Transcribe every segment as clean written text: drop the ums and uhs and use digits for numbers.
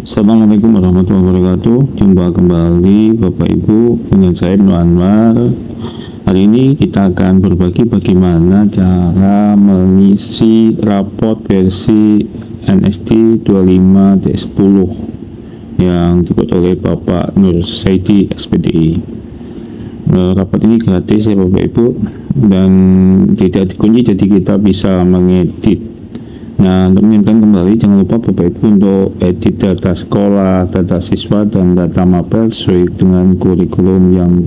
Assalamualaikum warahmatullahi wabarakatuh. Jumpa kembali Bapak Ibu dengan saya Ibnu Anwar. Hari ini kita akan berbagi bagaimana cara mengisi raport versi NST 25-10 yang dibuat oleh Bapak Nur Society SPDI. Rapat ini gratis ya Bapak Ibu dan tidak dikunci, jadi kita bisa mengedit. Nah, untuk mengingatkan kembali, jangan lupa Bapak Ibu untuk edit data sekolah, data siswa, dan data mapel sesuai dengan kurikulum yang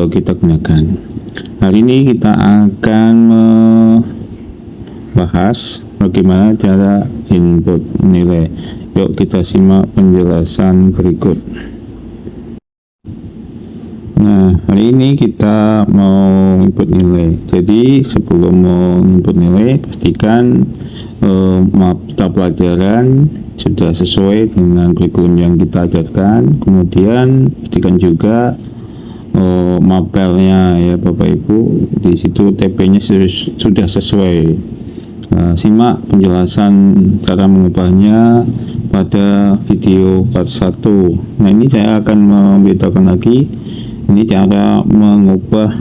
kita gunakan. Hari ini kita akan membahas bagaimana cara input nilai. Yuk kita simak penjelasan berikut. Nah, hari ini kita mau input nilai. Jadi sebelum mau input nilai, pastikan mata pelajaran sudah sesuai dengan kurikulum yang kita ajarkan. Kemudian pastikan juga mapelnya ya Bapak Ibu, di situ TP-nya sudah sesuai. Simak penjelasan cara mengubahnya pada video part 1. Nah, ini saya akan memberitahukan lagi ini cara mengubah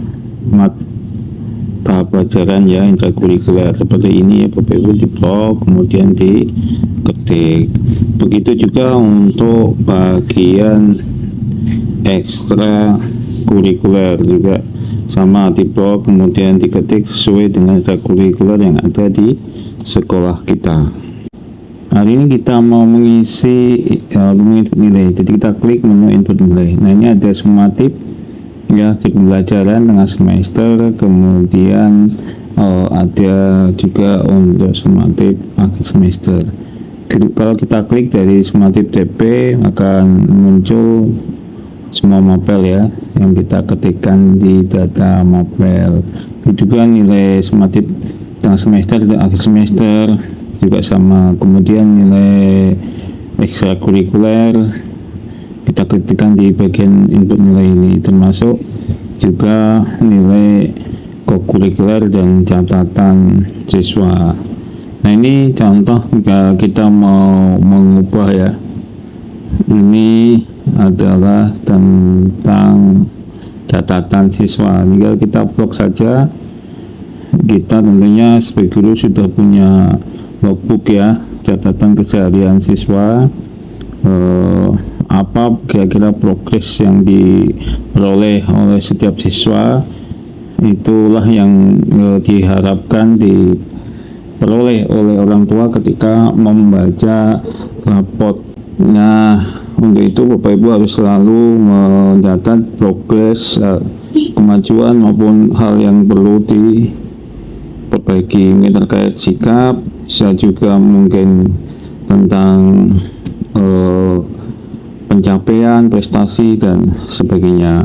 mata pelajaran ya intrakurikuler seperti ini ya Bapak Ibu, di blok kemudian diketik. Begitu juga untuk bagian ekstra kurikuler juga sama, di blok kemudian diketik sesuai dengan ekstrakurikuler yang ada di sekolah kita. Hari ini kita mau mengisi input nilai, jadi kita klik menu input nilai. Nah, ini ada sumatif ya, pembelajaran tengah semester, kemudian ada juga untuk sumatif akhir semester. Kalau kita klik dari sumatif TP akan muncul semua mapel ya yang kita ketikkan di data mapel. Itu juga nilai sumatif tengah semester dan akhir semester juga sama. Kemudian nilai ekstrakurikuler kita ketikkan di bagian input nilai ini, termasuk juga nilai kokurikuler dan catatan siswa. Nah, ini contoh jika kita mau mengubah ya, ini adalah tentang catatan siswa. Tinggal kita blok saja. Kita tentunya sebagai guru sudah punya logbook ya, catatan keseharian siswa, apa kira-kira progres yang diperoleh oleh setiap siswa. Itulah yang diharapkan diperoleh oleh orang tua ketika membaca raport. Nah, untuk itu Bapak Ibu harus selalu mencatat progres, kemajuan maupun hal yang perlu diperbaiki, mungkin terkait sikap, bisa juga mungkin tentang pencapaian, prestasi, dan sebagainya.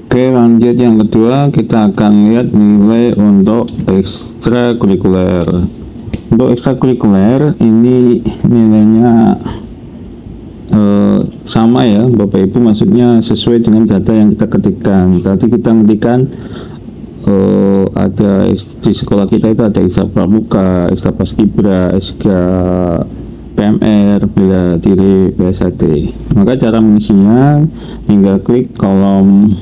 Oke, lanjut yang kedua, kita akan lihat nilai untuk ekstrakurikuler. Untuk ekstrakurikuler ini nilainya sama ya Bapak Ibu, maksudnya sesuai dengan data yang kita ketikkan. Tadi kita ketikkan ada di sekolah kita itu ada ekstra pramuka, ekstra paskibra, ekstra PMR, bela diri, PSAT. Maka cara mengisinya tinggal klik kolom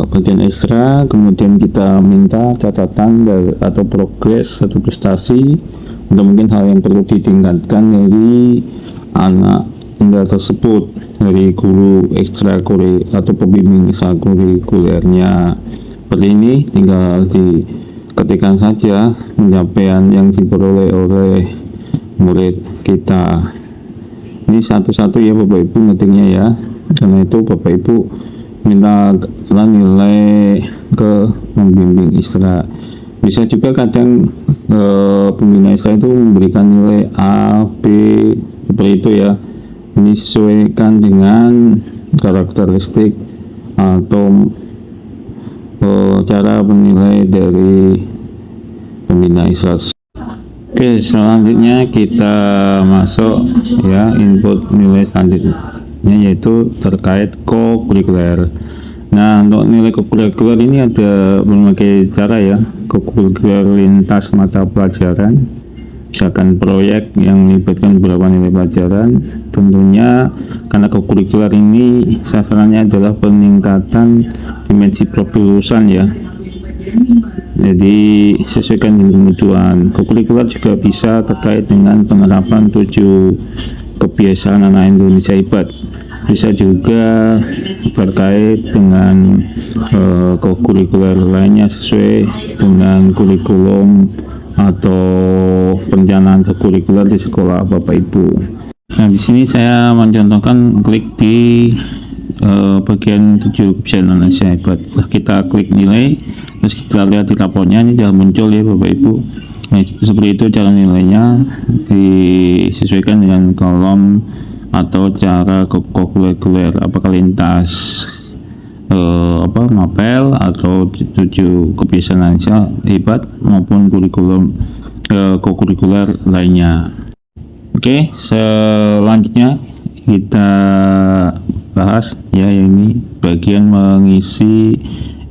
bagian ekstra, kemudian kita minta catatan atau progres atau prestasi untuk mungkin hal yang perlu ditingkatkan dari anak tinggal tersebut, dari guru ekstrakurikuler atau pembimbing ekstrakurikulernya. Seperti ini tinggal diketikkan saja pencapaian yang diperoleh oleh murid kita. Ini satu-satu ya Bapak Ibu ngetiknya ya, karena itu Bapak Ibu minta nilai ke pembimbing ekstra. Bisa juga kadang pembina ekstra itu memberikan nilai A, B, seperti itu ya. Ini sesuaikan dengan karakteristik atau cara menilai dari pembina ekstra. Oke, selanjutnya kita masuk ya input nilai selanjutnya, yaitu terkait kokurikuler. Nah, untuk nilai kokurikuler ini ada berbagai cara ya. Kokurikuler lintas mata pelajaran, misalkan proyek yang melibatkan beberapa nilai pelajaran. Tentunya karena kokurikuler ini sasarannya adalah peningkatan dimensi profil lulusan ya, jadi sesuaikan dengan kebutuhan. Kokurikuler juga bisa terkait dengan penerapan 7 kebiasaan anak Indonesia hebat, bisa juga terkait dengan kokurikuler lainnya sesuai dengan kurikulum atau perencanaan kokurikuler di sekolah Bapak Ibu. Nah, di sini saya mencontohkan klik di bagian 7 kebiasaan Indonesia hebat. Kita klik nilai, terus kita lihat di raportnya, ini sudah muncul ya Bapak Ibu. Nah, seperti itu cara nilainya, disesuaikan dengan kolom atau cara kokurikuler, apakah lintas mapel atau 7 kebiasaan Indonesia hebat maupun kurikulum kokurikuler lainnya. Oke, selanjutnya kita bahas ya, ini bagian mengisi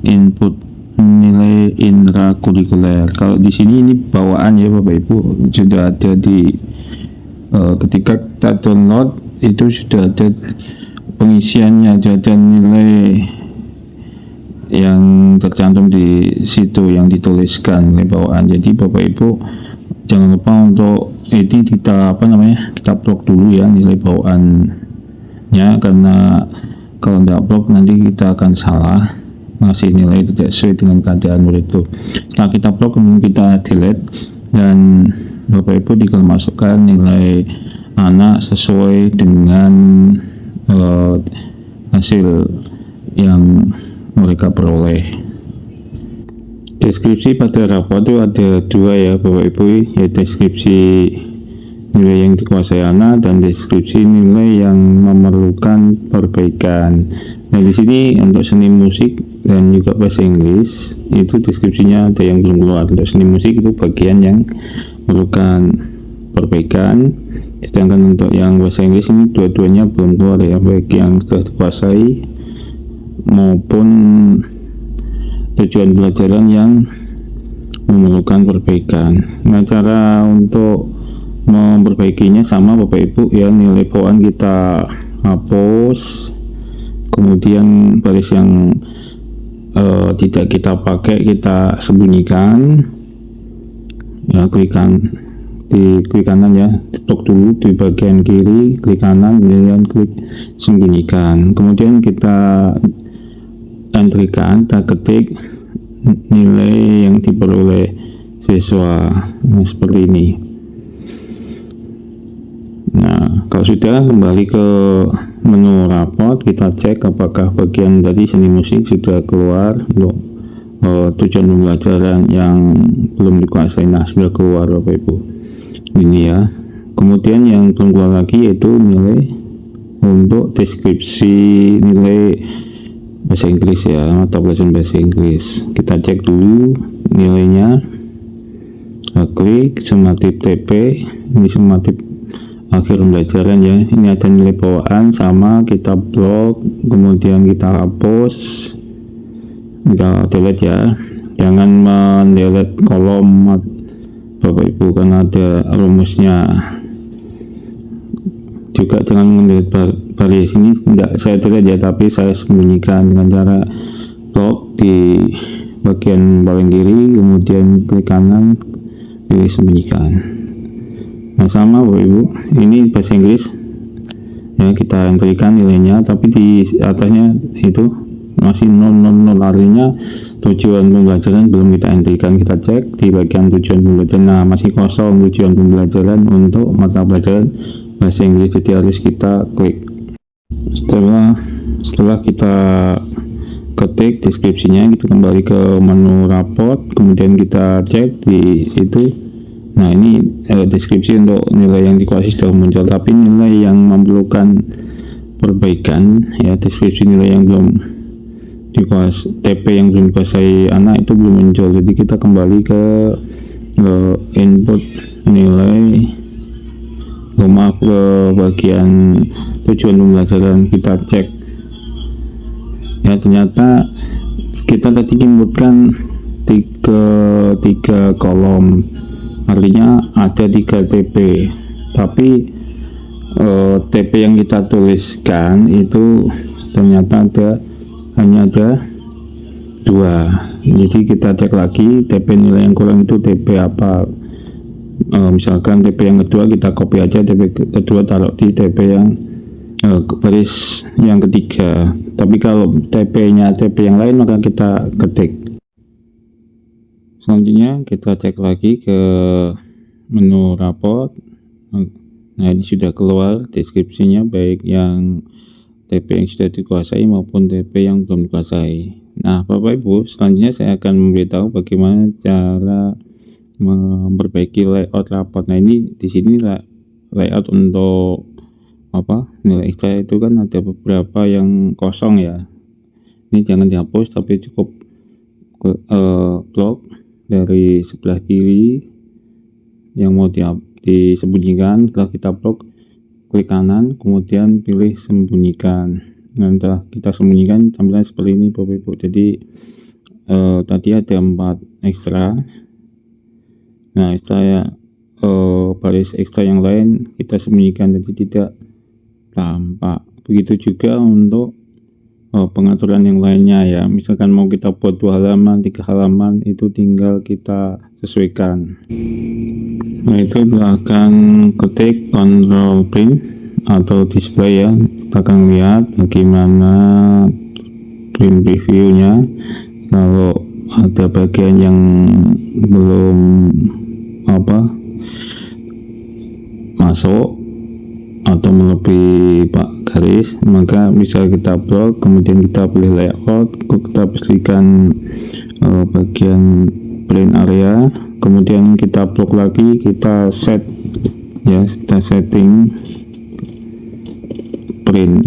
input nilai intrakurikuler. Kalau di sini ini bawaan ya Bapak Ibu, sudah ada di ketika kita download itu sudah ada pengisiannya, ada nilai yang tercantum di situ yang dituliskan nilai bawaan. Jadi Bapak Ibu jangan lupa untuk ini kita kita blok dulu ya nilai bawaannya, karena kalau tidak blok nanti kita akan salah ngasih nilai tidak sesuai dengan keadaan murid itu. Setelah kita blok kemudian kita delete, dan Bapak Ibu tinggal masukkan nilai anak sesuai dengan hasil yang mereka peroleh. Deskripsi pada rapor itu ada 2 ya Bapak Ibu, ya deskripsi nilai yang dikuasai anak dan deskripsi nilai yang memerlukan perbaikan. Nah, di sini untuk seni musik dan juga bahasa Inggris itu deskripsinya ada yang belum keluar. Untuk seni musik itu bagian yang memerlukan perbaikan, sedangkan untuk yang bahasa Inggris ini dua-duanya belum keluar ya, baik yang sudah dikuasai maupun tujuan pelajaran yang memerlukan perbaikan. Nah, cara untuk memperbaikinya sama Bapak Ibu ya, nilai bawaan kita hapus, kemudian baris yang tidak kita pakai kita sembunyikan ya, klik kanan ya, blok dulu di bagian kiri, klik kanan, kemudian klik sembunyikan, kemudian kita entrykan, kita ketik nilai yang diperoleh siswa. Nah, seperti ini. Nah, kalau sudah, kembali ke menu raport, kita cek apakah bagian dari seni musik sudah keluar untuk tujuan pembelajaran yang belum dikuasai. Nah, sudah keluar Bapak Ibu ini ya. Kemudian yang belum keluar lagi yaitu nilai untuk deskripsi nilai bahasa Inggris ya, atau pelajaran bahasa Inggris. Kita cek dulu nilainya, klik summative TP, ini summative akhir pembelajaran ya. Ini ada nilai bawaan sama, kita blok, kemudian kita hapus, kita delete ya. Jangan mendelete kolom Bapak Ibu karena ada rumusnya. Juga jangan mendelete baris ini, tidak saya delete ya, tapi saya sembunyikan dengan cara blok di bagian paling kiri, kemudian klik kanan, pilih sembunyikan. Nah, sama Bapak Ibu, ini bahasa Inggris ya, kita entrykan nilainya, tapi di atasnya itu masih 000, artinya tujuan pembelajaran belum kita entrykan. Kita cek di bagian tujuan pembelajaran, nah masih kosong tujuan pembelajaran untuk mata pelajaran bahasa Inggris, jadi harus kita klik. Setelah kita ketik deskripsinya, kita kembali ke menu raport, kemudian kita cek di situ. Nah, ini deskripsi untuk nilai yang dikuasai sudah muncul, tapi nilai yang memerlukan perbaikan ya, deskripsi nilai yang belum dikuasai, TP yang belum dikuasai anak itu belum muncul. Jadi kita kembali ke input nilai, ke bagian tujuan pembelajaran, kita cek ya, ternyata kita tadi inputkan tiga kolom artinya ada 3 TP, tapi TP yang kita tuliskan itu ternyata hanya ada 2. Jadi kita cek lagi TP nilai yang kurang itu TP apa. Misalkan TP yang kedua kita copy aja, TP kedua taruh di TP yang baris yang ketiga. Tapi kalau TP-nya TP yang lain maka kita ketik. Selanjutnya kita cek lagi ke menu raport. Nah, ini sudah keluar deskripsinya, baik yang TP yang sudah dikuasai maupun TP yang belum dikuasai. Nah, Bapak Ibu, selanjutnya saya akan memberitahu bagaimana cara memperbaiki layout raport. Nah, ini di sini layout untuk nilai ekstra itu kan ada beberapa yang kosong ya. Ini jangan dihapus, tapi cukup blok dari sebelah kiri yang mau disembunyikan. Setelah kita blok, klik kanan, kemudian pilih sembunyikan. Nah, setelah kita sembunyikan tampilan seperti ini Bapak Ibu. Jadi tadi ada 4 ekstra. Nah, setelah baris ekstra yang lain kita sembunyikan, jadi tidak tampak. Begitu juga untuk pengaturan yang lainnya ya. Misalkan mau kita buat 2 halaman, 3 halaman, itu tinggal kita sesuaikan. Nah, itu kita akan ketik Ctrl Print atau display ya. Kita akan lihat bagaimana print previewnya. Kalau ada bagian yang belum masuk atau melebihi garis, maka bisa kita blok, kemudian kita pilih layout, kita pastikan bagian print area, kemudian kita blok lagi, kita set ya, kita setting print.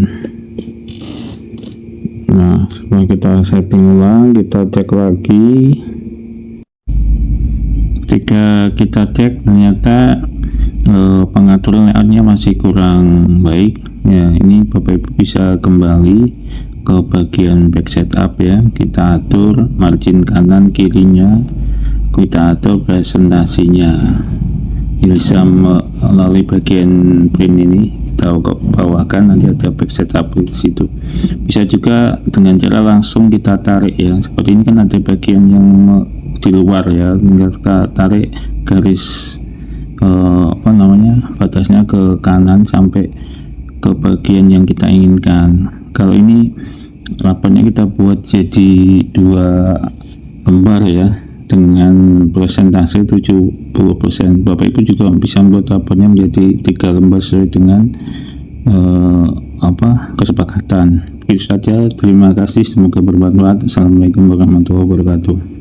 Nah, setelah kita setting ulang, kita cek lagi. Ketika kita cek ternyata pengaturan layoutnya masih kurang baik ya, ini Bapak Ibu bisa kembali ke bagian back setup ya. Kita atur margin kanan kirinya, kita atur presentasinya. Ini bisa melalui bagian print ini kita bawahkan, nanti ada back setup di situ. Bisa juga dengan cara langsung kita tarik ya, seperti ini kan ada bagian yang di luar ya, tinggal kita tarik garis batasnya ke kanan sampai ke bagian yang kita inginkan. Kalau ini raportnya kita buat jadi 2 lembar ya, dengan persentase 70%. Bapak Ibu juga bisa membuat raportnya menjadi 3 lembar sesuai dengan kesepakatan. Itu saja, terima kasih, semoga bermanfaat. Assalamualaikum warahmatullahi wabarakatuh.